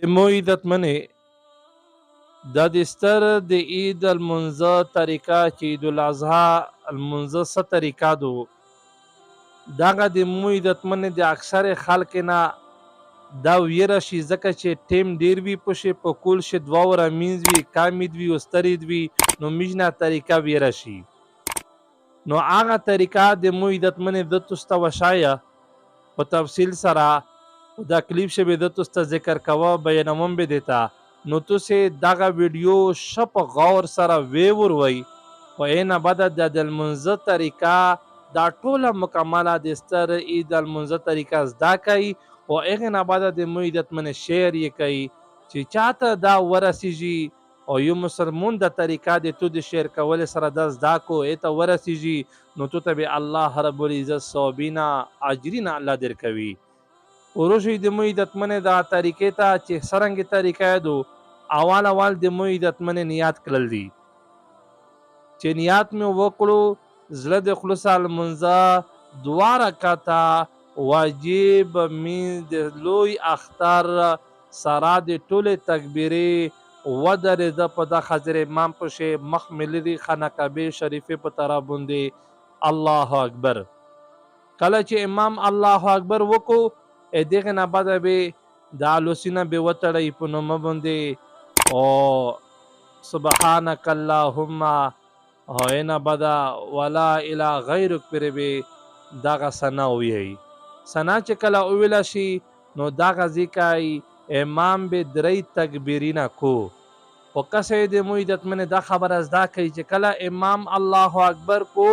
مو عزتمنې دا د ستر د عید المنځه طریقه چې عید الاضحی المنځه څه طریقه دو دغه د مو عزتمنې د اکثر خلک نه دا ویره شي ځکه چې ټیم ډیر وي پشه په کول شي دوا ور مینز وي کامید وي او سترید وي نو میجنا طریقه ویره شي نو هغه طریقه د مو عزتمنې د تاسو وشایا په تفصیل سره دا کلیپ شوی د تاسو ذکر کوه بیانوم به دیتا نو تاسو دغه ویډیو شپ غور سره ویور وای او اینه بعد د المنځه طریقه دا ټوله مکمله د ستر عید المنځه طریقه زده کوي او هغه نه بعد د مو عزتمن شعر یې کوي چې چاته دا ورسیږي او یو مسلمون د طریقه د تو د شعر کول سره د زده کو ایته ورسیږي نو تو ته به الله رب العزت صوبینا اجرین الله درکوي وروشي د مو عزتمن دا طریقې ته چې سرنګ طریقه دو اول د مو عزتمن نیات کړل دي چې نیات مې وکړو زړه د خلوص المنځه دوا رکعاته واجب من د لوی اختر سره د ټوله تکبیرې ودرې د په د حضرت امام پشه مخ ملي خانه کعبه شریفه په طرف باندې الله اکبر کله چې امام الله اکبر وکړو دغه نه بعد به د لوسینه به وتړی په نوم باندې او سبحانك اللهم او اینا بدا ولا اله غیرک پر به دغه سنا وی سنا چې کله اویل شي نو دغه ذکای امام به درې تکبیرینا کو او کسه د مو عزتمن دا خبر از دا کوي چې کله امام الله اکبر کو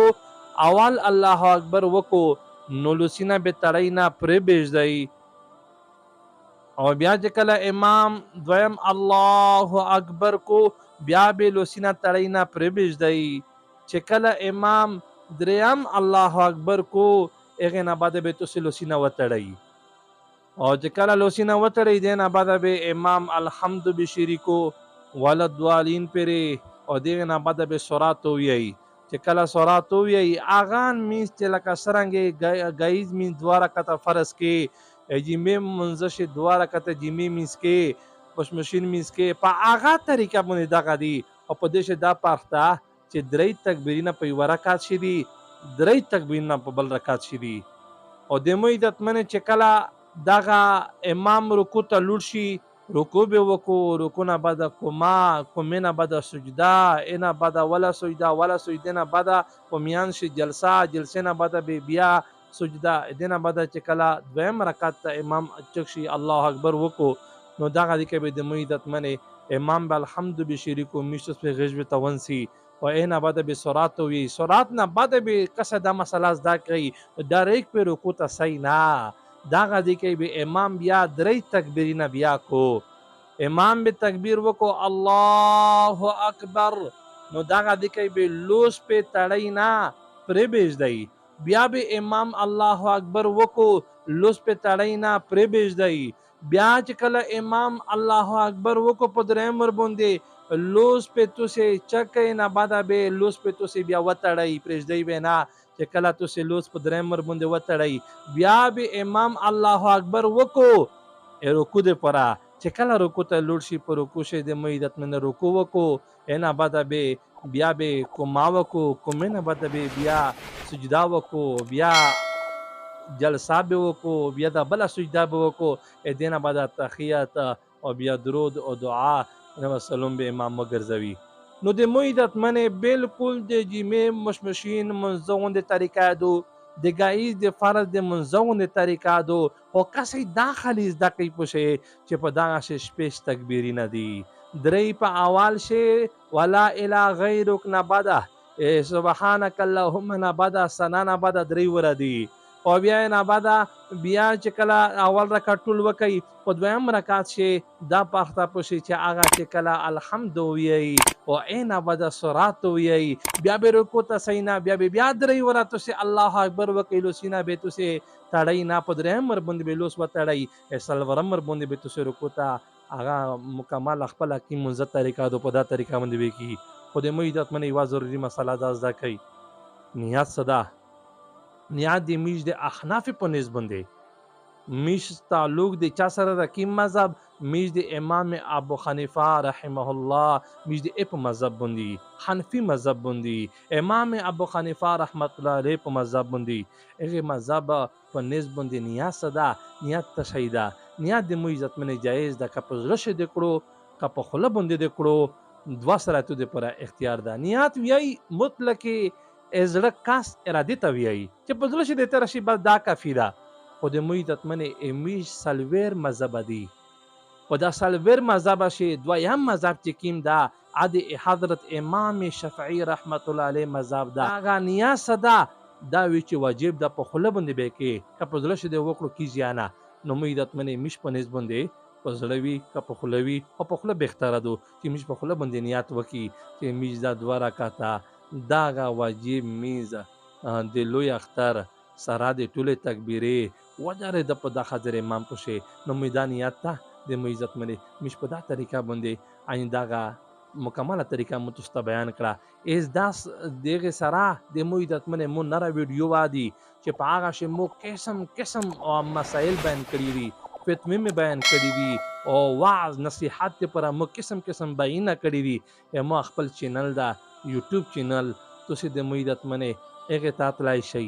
اول الله اکبر وکو نو لوسینا به تړینا پر بيځي او بیا چې کله امام دویم الله اکبر کو بیا به لوسینا تړینا پر بيځي چې کله امام دریم الله اکبر کو هغه نه بعد به تو لوسینا وتړی او چې کله لوسینا وتړی دینه بعد به امام الحمد بشریکو ولدوالین پرې او دغه نه بعد به سورات وی چې کله سورات وی اغان میز چې لکه سرنګ غایز می دواره کته فرض کې جیمه منځش دواره کته جیمه میز کې پښمشین میز کې په اغا طریقه باندې دغه دی او په دې دا پخته چې درې تکبیرینه په یو رکعت شې دي درې تکبیرینه په بل رکعت شې دي او د مو عزتمن چې کله دغه امام رکوع ته لوړ شي رکوع به وکړو رکوع نه بعد کومه نه بعد سجده اینا بعد ولا سجده نه بعد قومیان شي جلسه نه بعد به بیا سجده دینه بعد چې کله دویم رکعت ته امام چک شي الله اکبر وکړو نو دغه دې کې به د مو عزتمن امام به الحمد بشریکو میشتس په غږ به تونسي و اینا بعد به سورات وی سورات نه بعد به کسه د مسله زده کوي ډایرکټ په رکوع ته صحیح نه داغه دی کې به امام بیا درې تکبیرینه بیا کو امام به تکبیر وکړو الله اکبر نو داغه دی کې به لوس په تړی نه پرې بیج دی بیا به امام الله اکبر وکړو لوس په تړی نه پرې بیج دی بیا چې کله امام الله اکبر وکړو په درې مر باندې لوس په توسه چکه نه بعد به لوس په توسه بیا وتړی پرې دی به نه چې کله توسه لوس په درې مر باندې وتړی بیا به امام الله اکبر وکړو رکوع دې پرا چې کله رکوع ته لوړ شي په رکوع شه د مو عزتمن رکوع وکړو اینا بعد به بیا به کوما وکړو کومه نه بعد به بیا سجدا وکړو بیا جلسه به وکړو بیا د بل سجدا به وکړو دینه بعد تحیات او بیا درود او دعا نو سلام به امام مګرځوي نو د مو عزتمن بالکل د جمعه مشمشین منځون د طریقه دو د غایز د فرض د منځون د طریقه دو او کسې داخلي زده کوي پوشه چې په دغه شپږ تکبیری نه دي درې په اول شي ولا اله غیرک نه بده سبحانك اللهم نه بده سنا نه بده درې ور دي او بیا نه بعد بیا چې کله اول رکعت ټول وکي په دویم رکعت شي دا پخته پوشي چې هغه چې کله الحمد وی او اینا بعد سورات وی بیا به رکوع ته سینا بیا درې ورته سي الله اکبر وکیلو سینا به تو سي تړای نه په دریم مر باندې به لوس وتړای سلورم مر باندې به تو سي رکوع ته هغه مکمل خپل کی منځ طریقه دو په دا طریقه باندې وکی خو د مو عزت منی وا ضروري مسله دا زده کوي نیت صدا نیت د میش د احناف په نسبت دی میش تعلق د چا سره د کیم مذهب میز د امام ابو حنیفه رحمه الله میز د په مذهب باندې حنفي مذهب باندې امام ابو حنیفه رحمت الله علیه په مذهب باندې هغه مذهب په نسبت باندې نیت صدا نیت تشهیدا نیت د مو عزت منه جایز ده که په زړه شه د کړو که په خوله باندې د کړو دوا سره تو د پر اختیار ده نیت ویای مطلق زړه کاس اراده ته ویای چې په زړه شه د تر شي بس دا کافی ده خو د مو عزت منه امیش سلویر مذهب دی و دا سلویر مذهب شي دویم مذهب چې کیم دا عد حضرت امام شافعی رحمت الله علیه مذهب دا هغه نیاز صدا دا وی چې واجب د په خله باندې به کې که په زړه شه د وکړو کی زیانه نو مې عزت منه مش په نس باندې په زړه وی که په خله وی او په خله بهتره دو چې مش په خله باندې نیت وکي چې میز دا دوه رکعاته دا واجب میز د لوی اختر سره د ټوله تکبیره ودره د په د حضرت امام پشه نو میدانیت ته د مو عزت منه مش په دا طریقه باندې عین داغه مکمله طریقه متست بیان کړه از داس دغه سره د مو عزت منه مو نره ویډیو وادي چې په هغه شی مو قسم او مسائل بیان کړی وي فتوی می بیان کړی وي او واعظ نصیحت پر مو قسم بیان کړی وي مو خپل چینل دا یوټیوب چینل تاسو د مو عزت منه هغه تاتلای شي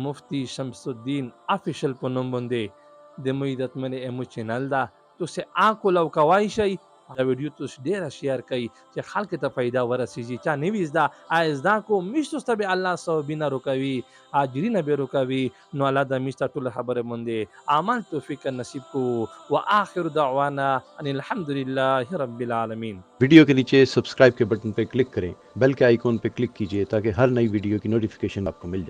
مفتی شمس الدین افیشل په نوم باندې د مو عزت منه مو چینل دا تاسو آکو لو کوای شي دا ویډیو تاسو ډیره شیر کړئ چې خلک ته فایده ورسیږي چا نوی زدا ازدا کو میشتو ست به الله سو بنا رکوي اجرین به رکوي نو الله د میشت ټول خبره مونږه عمل توفیق نصیب کو واخر دعوانا ان الحمد لله رب العالمین वीडियो के नीचे सब्सक्राइब के बटन पर क्लिक करें, बेल के आइकॉन पर क्लिक कीजिए ताकि हर नई वीडियो की नोटिफिकेशन आपको मिल जाए।